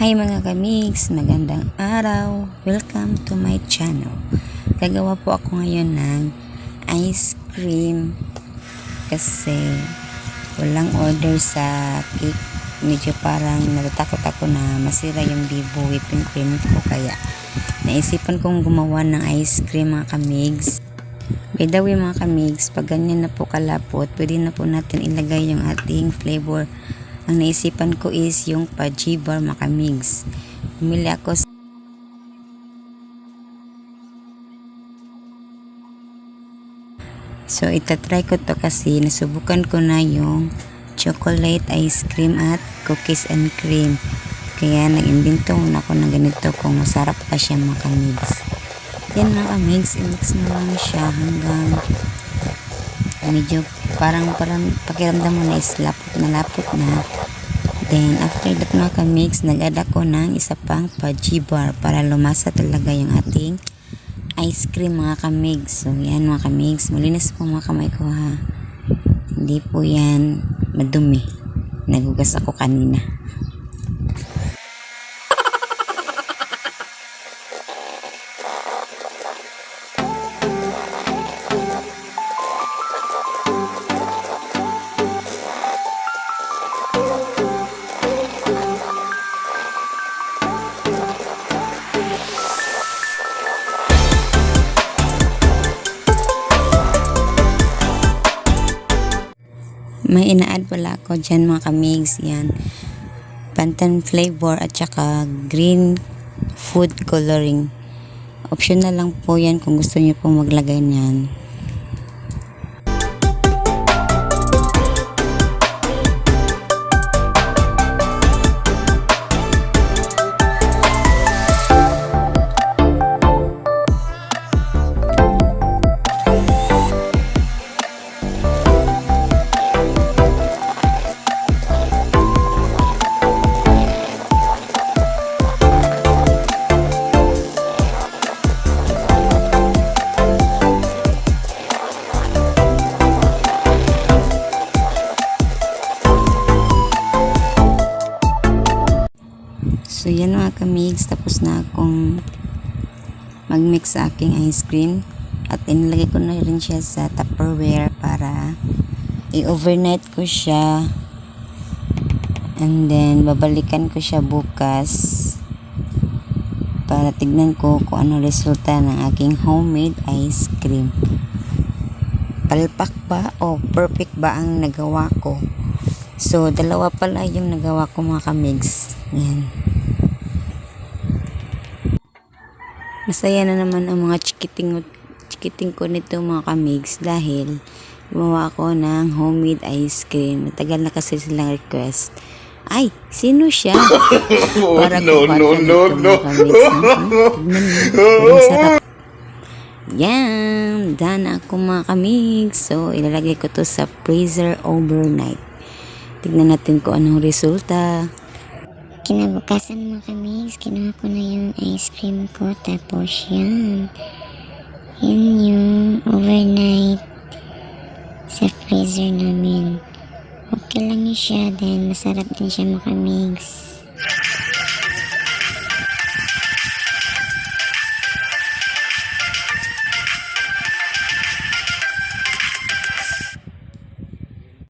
Hi mga kamigs, magandang araw. Welcome to my channel. Gagawa po ako ngayon ng ice cream kasi walang order sa cake. Medyo parang natatakot ako na masira yung Vivo whipping cream ko, kaya naisipan kong gumawa ng ice cream mga kamigs. By the way mga kamigs, pag ganyan na po kalapot, pwede na po natin ilagay yung ating flavor. Ang naisipan ko is yung Pajibar mga kamigs. Bumili ako so itatry ko to kasi nasubukan ko na yung chocolate ice cream at cookies and cream. Kaya nag-imbento muna ako ng ganito kung masarap pa siya mga kamigs. Yan mga kamigs, i-mix mo lang siya hanggang medyo parang pakiramdam mo na is lapot na. Then after that mga kamigs, nag-add ako ng isa pang Pajibar para lumasa talaga yung ating ice cream mga kamigs. So yan mga kamigs, malinis po mga kamay ko ha, hindi po yan madumi, nagugas ako kanina. May ina-add pala ako dyan mga kamigs, yan pantan flavor at saka green food coloring. Optional lang po yan kung gusto niyo pong maglagay niyan. So yan mga kamigs, tapos na akong mag-mix sa aking ice cream at inilagay ko na rin siya sa Tupperware para i-overnight ko siya, and then babalikan ko siya bukas para tignan ko kung ano resulta ng aking homemade ice cream. Palpak ba o perfect ba ang nagawa ko? So dalawa pala yung nagawa ko mga kamigs. Yan. Masaya na naman ang mga chikiting ko nito mga kamigs dahil gumawa ako ng homemade ice cream. Matagal na kasi silang request. Ay, sino siya? Para no. mga kamigs. Sarap. Yan, done ako mga kamigs. So, ilalagay ko to sa freezer overnight. Tignan natin kung anong resulta. Kinabukasan mga kamigs, kinuha ko na yung ice cream ko, tapos yan yung overnight sa freezer namin. Okay lang yun siya, then masarap din siya mga kamigs.